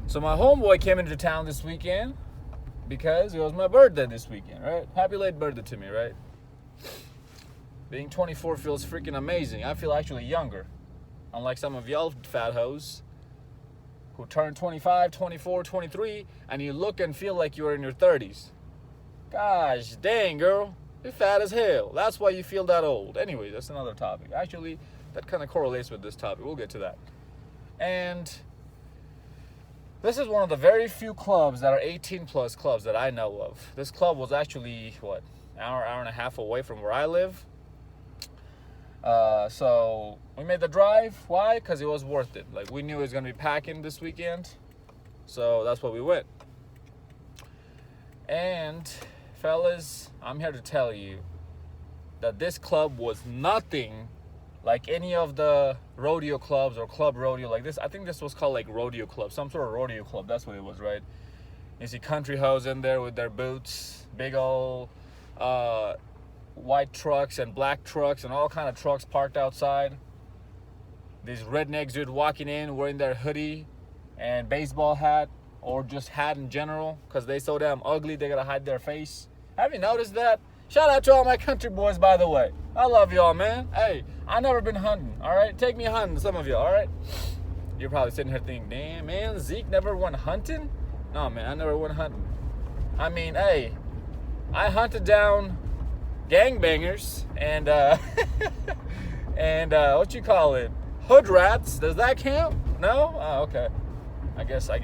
So my homeboy came into town this weekend because it was my birthday this weekend, right? Happy late birthday to me, right? Being 24 feels freaking amazing. I feel actually younger. Unlike some of y'all fat hoes who turn 25, 24, 23, and you look and feel like you're in your 30s. Gosh dang, girl. You're fat as hell. That's why you feel that old. Anyway, that's another topic. Actually, that kind of correlates with this topic. We'll get to that. And this is one of the very few clubs that are 18 plus clubs that I know of. This club was actually, what, hour and a half away from where I live. So we made the drive. Why? Because it was worth it. Like, we knew it was going to be packing this weekend. So that's why we went. And fellas, I'm here to tell you that this club was nothing like any of the rodeo clubs or club rodeo like this. I think this was called like rodeo club, some sort of rodeo club. That's what it was, right? You see country hoes in there with their boots, big old white trucks and black trucks and all kind of trucks parked outside. These rednecks, dude, walking in wearing their hoodie and baseball hat, or just hat in general, because they so damn ugly they gotta hide their face. Have you noticed that? Shout out to all my country boys, by the way. I love y'all, man. Hey, I never been hunting, all right? Take me hunting, some of you, all right? You're probably sitting here thinking, damn, man, Zeke never went hunting? No, man, I never went hunting. I mean, hey, I hunted down gangbangers and and what you call it, hood rats. Does that count? No? Oh, okay. I guess I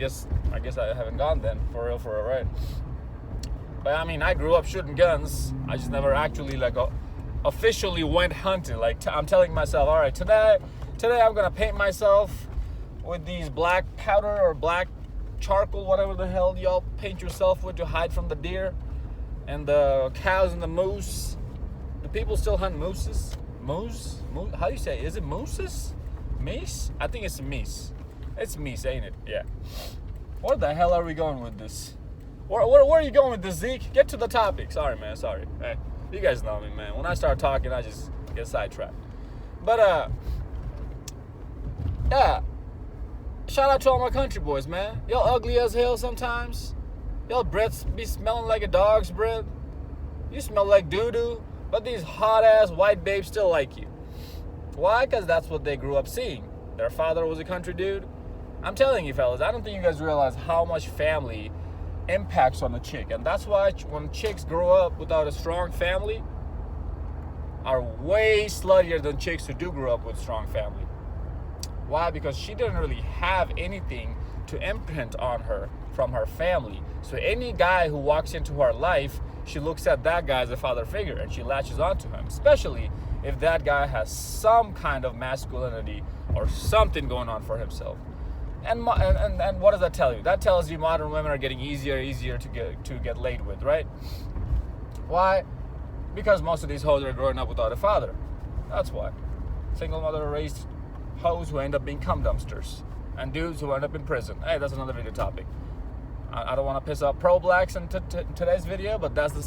haven't gone then, for real, right? But I mean, I grew up shooting guns. I just never actually like officially went hunting. Like I'm telling myself, all right, today I'm gonna paint myself with these black powder or black charcoal, whatever the hell y'all paint yourself with to hide from the deer and the cows and the moose. Do people still hunt mooses? Moose? How do you say it? Is it mooses? Meese? I think it's meese. It's meese, ain't it? Yeah. Where the hell are we going with this? Where are you going with this, Zeke? Get to the topic. Sorry, man. Sorry. Hey, you guys know me, man. When I start talking, I just get sidetracked. But, yeah. Shout out to all my country boys, man. Y'all ugly as hell sometimes. Y'all breaths be smelling like a dog's breath. You smell like doo-doo. But these hot-ass white babes still like you. Why? Because that's what they grew up seeing. Their father was a country dude. I'm telling you, fellas, I don't think you guys realize how much family impacts on a chick. And that's why when chicks grow up without a strong family are way sluttier than chicks who do grow up with strong family. Why? Because she didn't really have anything to imprint on her from her family. So any guy who walks into her life, she looks at that guy as a father figure and she latches onto him, especially if that guy has some kind of masculinity or something going on for himself. And what does that tell you? That tells you modern women are getting easier to get laid with, right? Why? Because most of these hoes are growing up without a father. That's why. Single mother raised hoes who end up being cum dumpsters and dudes who end up in prison. Hey, that's another video topic. I don't want to piss off pro-blacks in today's video, but that's the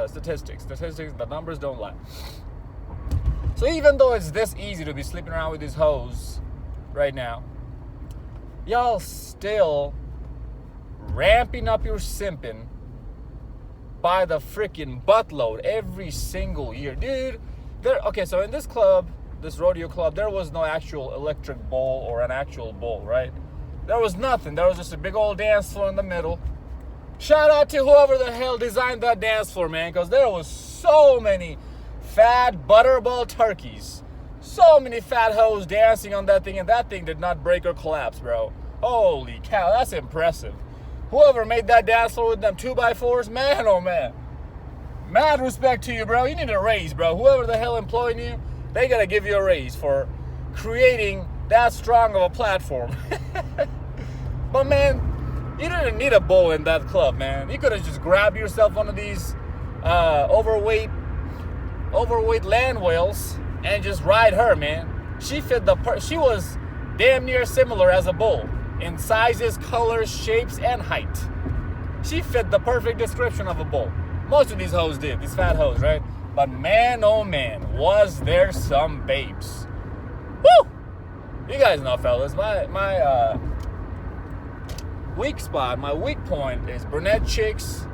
statistics. The numbers don't lie. So even though it's this easy to be sleeping around with these hoes right now, y'all still ramping up your simping by the freaking buttload every single year. Dude, okay, so in this club, this rodeo club, there was no actual electric bowl or an actual bowl, right? There was nothing. There was just a big old dance floor in the middle. Shout out to whoever the hell designed that dance floor, man, because there was so many fat butterball turkeys. So many fat hoes dancing on that thing, and that thing did not break or collapse, bro. Holy cow, that's impressive. Whoever made that dance floor with them 2x4s, man, oh man. Mad respect to you, bro. You need a raise, bro. Whoever the hell employing you, they gotta give you a raise for creating that strong of a platform. But man, you didn't need a bowl in that club, man. You could have just grabbed yourself one of these overweight land whales and just ride her, man. She was damn near similar as a bull in sizes, colors, shapes, and height. She fit the perfect description of a bull. Most of these hoes did, these fat hoes, right? But man, oh man, was there some babes. Woo! You guys know, fellas, weak spot, my weak point is brunette chicks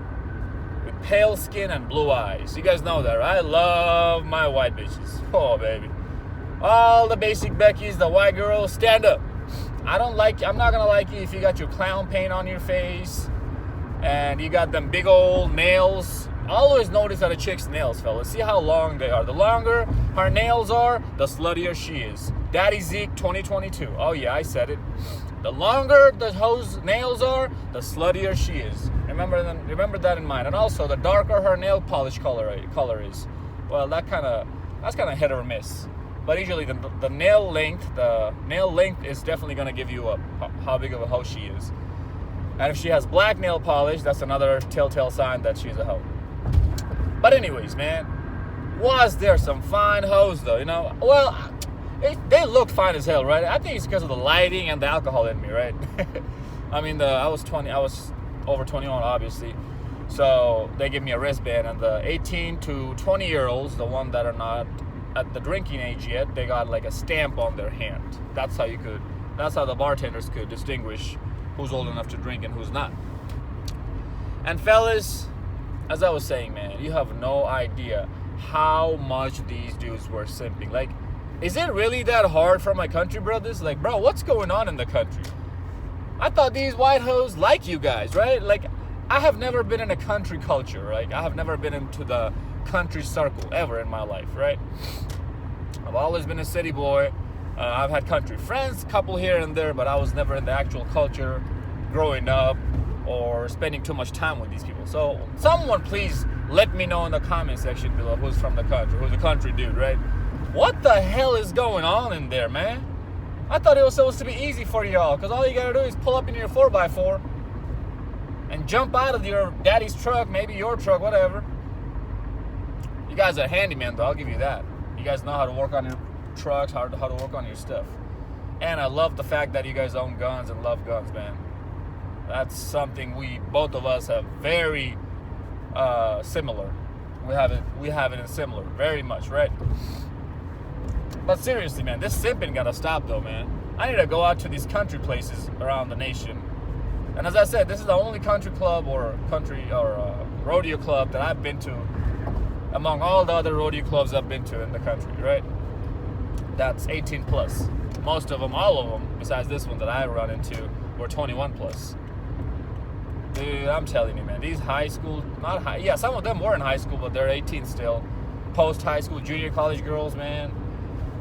with pale skin and blue eyes. You guys know that, right? I love my white bitches. Oh, baby. All the basic Beckys, the white girls, stand up. I'm not gonna like you if you got your clown paint on your face and you got them big old nails. Always notice that a chick's nails, fellas. See how long they are. The longer her nails are, the sluttier she is. Daddy Zeke 2022. Oh yeah, I said it. The longer the hoe's nails are, the sluttier she is. Remember that in mind. And also, the darker her nail polish color is, well, that's kind of hit or miss. But usually the nail length is definitely gonna give you how big of a hoe she is. And if she has black nail polish, that's another telltale sign that she's a hoe. But anyways, man, was there some fine hoes though? You know, well, they look fine as hell, right? I think it's because of the lighting and the alcohol in me, right? I mean, I was over 21, obviously. So they give me a wristband, and the 18 to 20-year-olds, the one that are not at the drinking age yet, they got like a stamp on their hand. That's how the bartenders could distinguish who's old enough to drink and who's not. And fellas, as I was saying, man, you have no idea how much these dudes were simping. Like, is it really that hard for my country brothers? Like, bro, what's going on in the country? I thought these white hoes like you guys, right? Like, I have never been in a country culture, right? I have never been into the country circle ever in my life, right? I've always been a city boy. I've had country friends, a couple here and there, but I was never in the actual culture growing up or spending too much time with these people. So someone please let me know in the comment section below who's from the country, who's a country dude, right? What the hell is going on in there, man? I thought it was supposed to be easy for y'all, because all you gotta do is pull up in your 4x4 and jump out of your daddy's truck, maybe your truck, whatever. You guys are handyman though, I'll give you that. You guys know how to work on your trucks, how to work on your stuff. And I love the fact that you guys own guns and love guns, man. That's something both of us have very similar. We have it in similar, very much, right? But seriously, man, this simping gotta stop though, man. I need to go out to these country places around the nation. And as I said, this is the only country club or rodeo club that I've been to among all the other rodeo clubs I've been to in the country, right? That's 18 plus. Most of them, all of them, besides this one that I run into, were 21 plus. Dude, I'm telling you, man, these high school, some of them were in high school, but they're 18 still. Post-high school, junior college girls, man,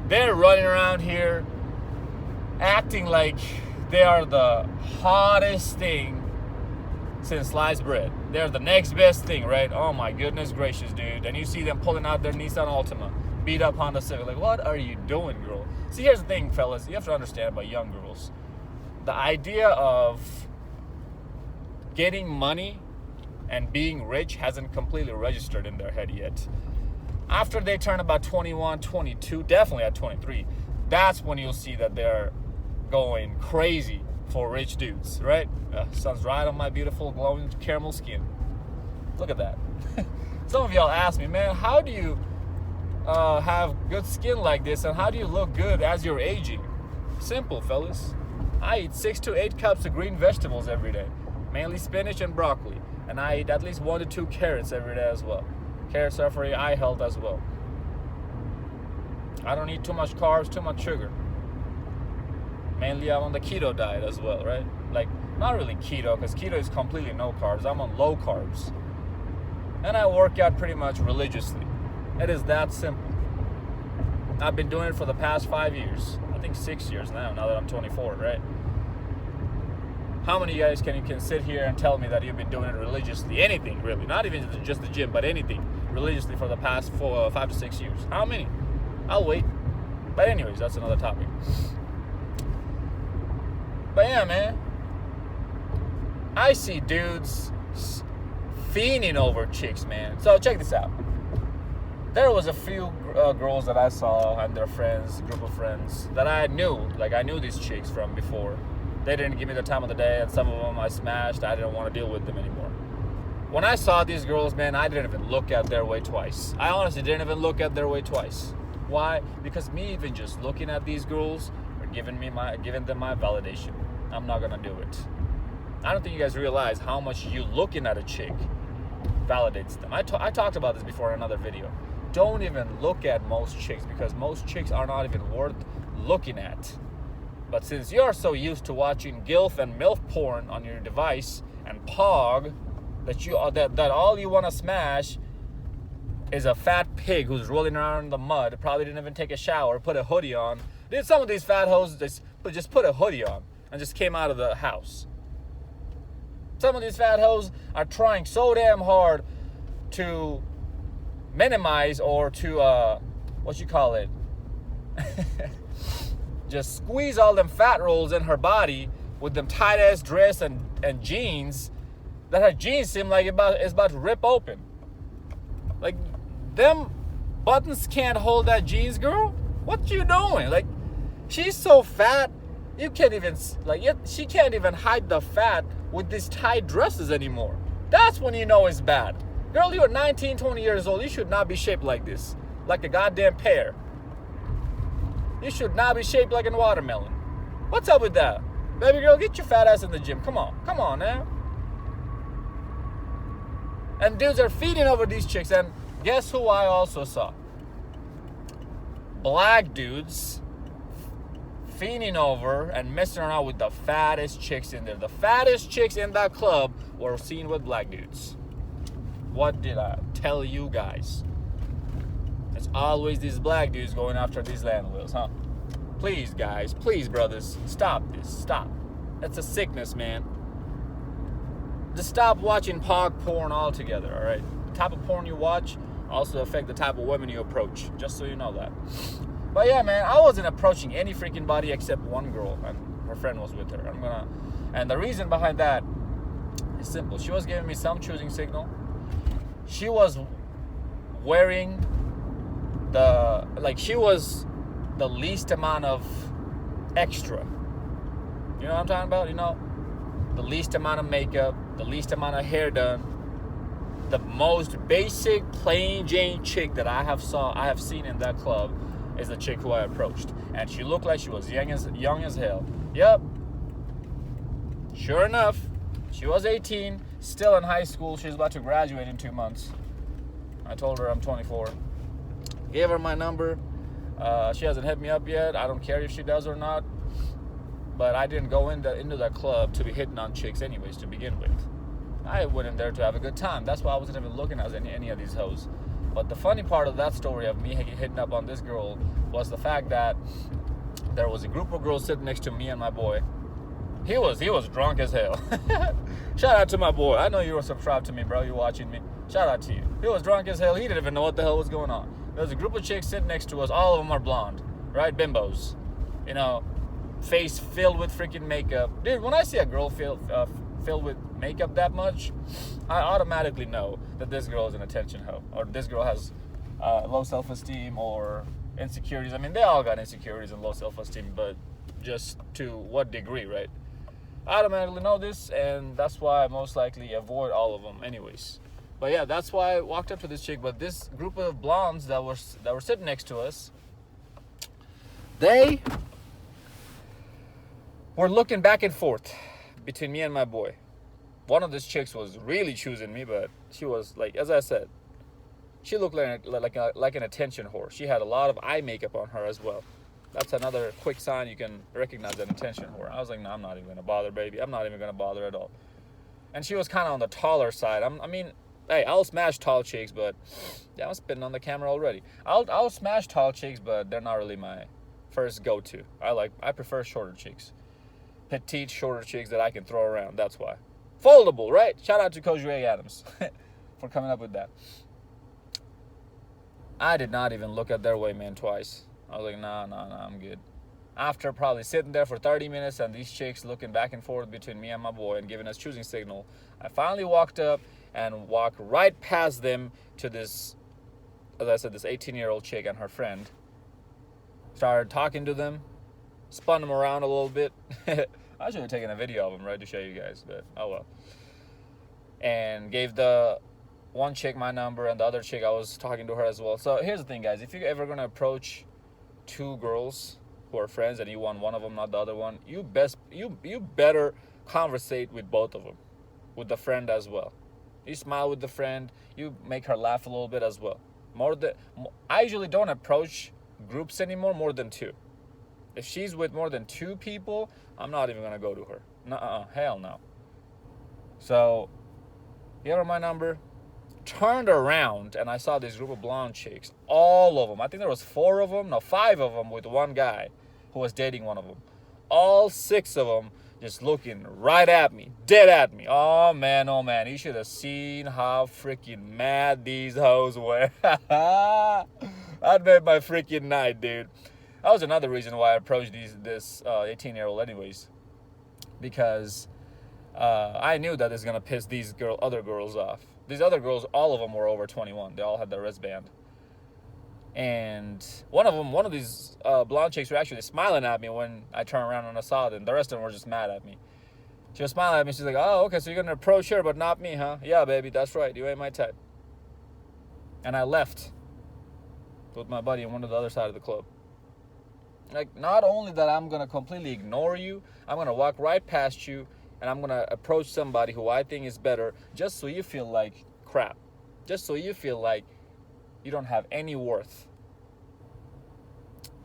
they're running around here acting like they are the hottest thing since sliced bread. They're the next best thing, right? Oh my goodness gracious, dude. And you see them pulling out their Nissan Altima, beat up Honda Civic. Like, what are you doing, girl? See, here's the thing, fellas. You have to understand about young girls. The idea of getting money and being rich hasn't completely registered in their head yet. After they turn about 21, 22, definitely at 23, that's when you'll see that they're going crazy for rich dudes, right? Sun's right on my beautiful glowing caramel skin. Look at that. Some of y'all ask me, man, how do you have good skin like this, and how do you look good as you're aging? Simple, fellas. I eat 6 to 8 cups of green vegetables every day, mainly spinach and broccoli, and I eat at least 1 to 2 carrots every day as well. Carrots are for your eye health as well. I don't eat too much carbs, too much sugar. Mainly I'm on the keto diet as well, right? Like, not really keto, because keto is completely no carbs. I'm on low carbs. And I work out pretty much religiously. It is that simple. I've been doing it for the past 5 years. I think 6 years now that I'm 24, right? How many of you guys can sit here and tell me that you've been doing it religiously? Anything, really. Not even just the gym, but anything religiously for the past 5 to 6 years. How many? I'll wait. But anyways, that's another topic. But yeah, man, I see dudes fiending over chicks, man. So check this out. There was a few girls that I saw and their friends, group of friends, that I knew. Like, I knew these chicks from before. They didn't give me the time of the day, and some of them I smashed. I didn't want to deal with them anymore. When I saw these girls, man, I didn't even look at their way twice. I honestly didn't even look at their way twice. Why? Because me even just looking at these girls are giving them my validation. I'm not gonna do it. I don't think you guys realize how much you looking at a chick validates them. I talked about this before in another video. Don't even look at most chicks, because most chicks are not even worth looking at. But since you're so used to watching GILF and MILF porn on your device and POG, that all you want to smash is a fat pig who's rolling around in the mud, probably didn't even take a shower, put a hoodie on. Did some of these fat hoes just put a hoodie on and just came out of the house? Some of these fat hoes are trying so damn hard to minimize or to just squeeze all them fat rolls in her body with them tight ass dress and jeans, that her jeans seem like it's about to rip open. Like, them buttons can't hold that jeans, girl. What you doing? Like, she's so fat, you can't even, she can't even hide the fat with these tight dresses anymore. That's when you know it's bad. Girl, you're 19, 20 years old. You should not be shaped like this. Like a goddamn pear. You should not be shaped like a watermelon. What's up with that? Baby girl, get your fat ass in the gym. Come on now. And dudes are feeding over these chicks. And guess who I also saw? Black dudes fiending over and messing around with the fattest chicks in there. The fattest chicks in that club were seen with black dudes. What did I tell you guys? It's always these black dudes going after these land whales, huh? Please, guys. Please, brothers. Stop this. Stop. That's a sickness, man. Just stop watching POG porn altogether, all right? The type of porn you watch also affect the type of women you approach, just so you know that. But yeah, man, I wasn't approaching any freaking body except one girl, and her friend was with her. And the reason behind that is simple. She was giving me some choosing signal. She was wearing she was the least amount of extra. You know what I'm talking about? You know, the least amount of makeup, the least amount of hair done, the most basic plain Jane chick that I have seen in that club is the chick who I approached, and she looked like she was young as hell. Yep. Sure enough, she was 18, still in high school. She's about to graduate in 2 months. I told her I'm 24. Gave her my number. She hasn't hit me up yet. I don't care if she does or not. But I didn't go into that club to be hitting on chicks anyways to begin with. I went in there to have a good time. That's why I wasn't even looking at any of these hoes. But the funny part of that story of me hitting up on this girl was the fact that there was a group of girls sitting next to me and my boy. He was drunk as hell. Shout out to my boy. I know you were subscribed to me, bro. You're watching me. Shout out to you. He was drunk as hell. He didn't even know what the hell was going on. There was a group of chicks sitting next to us. All of them are blonde, right? Bimbos. You know, face filled with freaking makeup. Dude, when I see a girl filled with makeup that much, I automatically know that this girl is an attention hoe, or this girl has low self-esteem or insecurities. I mean, they all got insecurities and low self-esteem, but just to what degree, right? I automatically know this, and that's why I most likely avoid all of them anyways. But yeah, that's why I walked up to this chick. But this group of blondes that were sitting next to us, they were looking back and forth between me and my boy. One of these chicks was really choosing me, but she was, like, as I said, she looked like an attention whore. She had a lot of eye makeup on her as well. That's another quick sign you can recognize an attention whore. I was like, no, I'm not even gonna bother, baby. I'm not even gonna bother at all. And she was kind of on the taller side. I mean, hey, I'll smash tall chicks, but yeah, I'm spitting on the camera already. I'll smash tall chicks, but they're not really my first go-to. I prefer shorter chicks, petite, shorter chicks that I can throw around. That's why. Foldable, right? Shout out to Coach Ray Adams for coming up with that. I did not even look at their Wayman twice. I was like, nah, I'm good. After probably sitting there for 30 minutes and these chicks looking back and forth between me and my boy and giving us choosing signal, I finally walked up and walked right past them to this, as I said, this 18-year-old chick and her friend. Started talking to them, spun them around a little bit. I should have taken a video of them, right, to show you guys, but oh well. And gave the one chick my number, and the other chick, I was talking to her as well. So here's the thing, guys. If you're ever going to approach two girls who are friends and you want one of them, not the other one, you better conversate with both of them, with the friend as well. You smile with the friend, you make her laugh a little bit as well. I usually don't approach groups anymore more than two. If she's with more than two people, I'm not even gonna go to her. Nuh-uh, hell no. So, give her my number. Turned around and I saw this group of blonde chicks. All of them. I think there was 4 of them. No, 5 of them with one guy who was dating one of them. All 6 of them just looking right at me, dead at me. Oh man, you should have seen how freaking mad these hoes were. That made my freaking night, dude. That was another reason why I approached this 18-year-old anyways, because I knew that it's gonna piss these other girls off. These other girls, all of them were over 21. They all had their wristband. And one of these blonde chicks were actually smiling at me when I turned around and I saw them. The rest of them were just mad at me. She was smiling at me. She's like, oh, okay, so you're going to approach her, but not me, huh? Yeah, baby, that's right. You ain't my type. And I left with my buddy on one of the other side of the club. Like, not only that I'm going to completely ignore you, I'm going to walk right past you, and I'm going to approach somebody who I think is better just so you feel like crap. Just so you feel like you don't have any worth.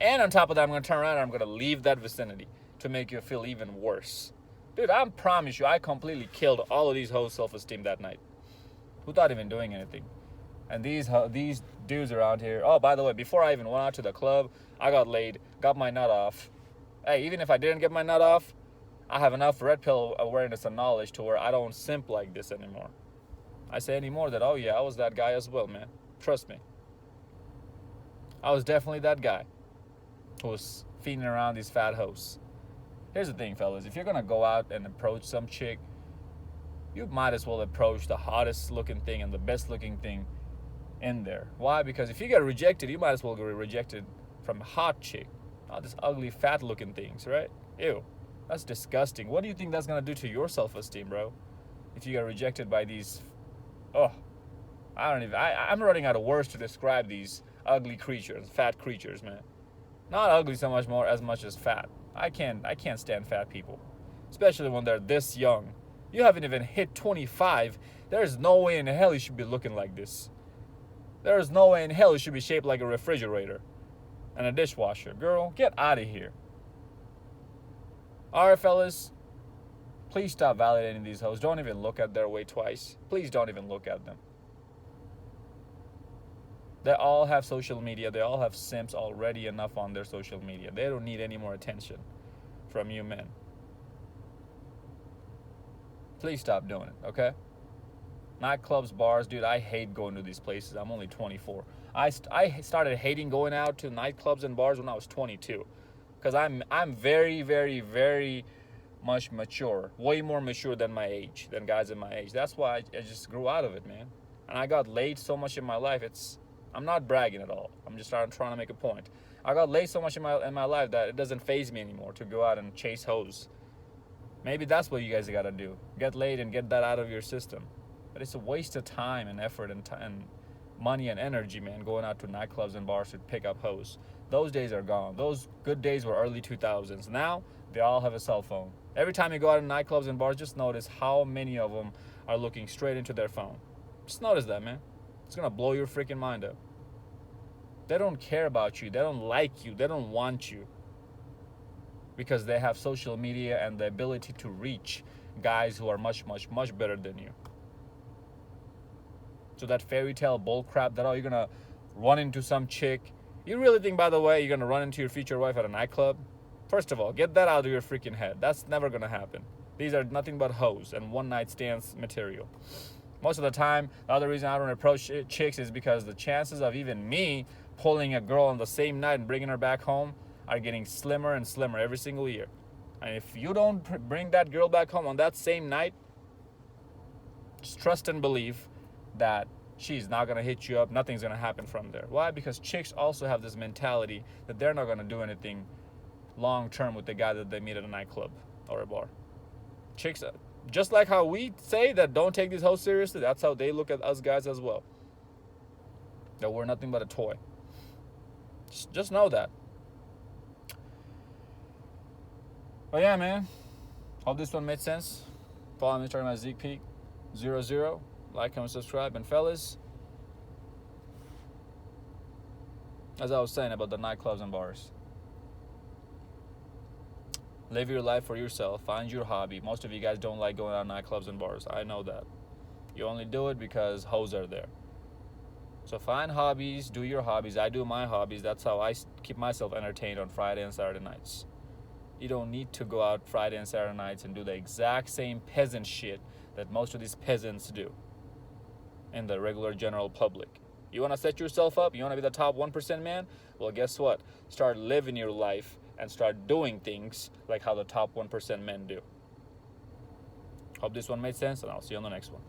And on top of that, I'm going to turn around and I'm going to leave that vicinity to make you feel even worse. Dude, I promise you, I completely killed all of these hoes' self-esteem that night without even doing anything. And these dudes around here, oh, by the way, before I even went out to the club, I got laid, got my nut off. Hey, even if I didn't get my nut off, I have enough red pill awareness and knowledge to where I don't simp like this anymore. I say anymore that, oh yeah, I was that guy as well, man. Trust me. I was definitely that guy who was feeding around these fat hoes. Here's the thing, fellas. If you're going to go out and approach some chick, you might as well approach the hottest looking thing and the best looking thing in there. Why? Because if you get rejected, you might as well get rejected from a hot chick. Not this ugly, fat looking things, right? Ew. That's disgusting. What do you think that's going to do to your self-esteem, bro? If you get rejected by these... Oh. I'm running out of words to describe these ugly creatures, fat creatures, man. Not ugly so much more as much as fat. I can't stand fat people, especially when they're this young. You haven't even hit 25. There's no way in hell you should be looking like this. There's no way in hell you should be shaped like a refrigerator and a dishwasher. Girl, get out of here. All right, fellas. Please stop validating these hoes. Don't even look at their weight twice. Please don't even look at them. They all have social media. They all have simps already enough on their social media. They don't need any more attention from you men. Please stop doing it, okay? Nightclubs, bars, dude, I hate going to these places. I'm only 24. I started hating going out to nightclubs and bars when I was 22. Because I'm very, very, very much mature. Way more mature than my age, than guys in my age. That's why I just grew out of it, man. And I got laid so much in my life, I'm not bragging at all. I'm just trying to make a point. I got laid so much in my life that it doesn't faze me anymore to go out and chase hoes. Maybe that's what you guys gotta do. Get laid and get that out of your system. But it's a waste of time and effort and money and energy, man, going out to nightclubs and bars to pick up hoes. Those days are gone. Those good days were early 2000s. Now, they all have a cell phone. Every time you go out in nightclubs and bars, just notice how many of them are looking straight into their phone. Just notice that, man. It's gonna blow your freaking mind up. They don't care about you. They don't like you. They don't want you. Because they have social media and the ability to reach guys who are much, much, much better than you. So that fairy tale bull crap that, oh, you're gonna run into some chick. You really think, by the way, you're gonna run into your future wife at a nightclub? First of all, get that out of your freaking head. That's never gonna happen. These are nothing but hoes and one night stands material. Most of the time, the other reason I don't approach chicks is because the chances of even me pulling a girl on the same night and bringing her back home are getting slimmer and slimmer every single year. And if you don't bring that girl back home on that same night, just trust and believe that she's not going to hit you up. Nothing's going to happen from there. Why? Because chicks also have this mentality that they're not going to do anything long term with the guy that they meet at a nightclub or a bar. Chicks, just like how we say that don't take these hoes seriously, that's how they look at us guys as well. That we're nothing but a toy. Just know that. But yeah, man, Hope this one made sense. Follow me on Instagram at zeekpeak00. Like, comment, subscribe, and fellas, as I was saying about the nightclubs and bars, live your life for yourself. Find your hobby. Most of you guys don't like going out nightclubs and bars. I know that. You only do it because hoes are there. So find hobbies, do your hobbies. I do my hobbies. That's how I keep myself entertained on Friday and Saturday nights. You don't need to go out Friday and Saturday nights and do the exact same peasant shit that most of these peasants do in the regular general public. You want to set yourself up? You want to be the top 1% man? Well, guess what? Start living your life and start doing things like how the top 1% men do. Hope this one made sense, and I'll see you on the next one.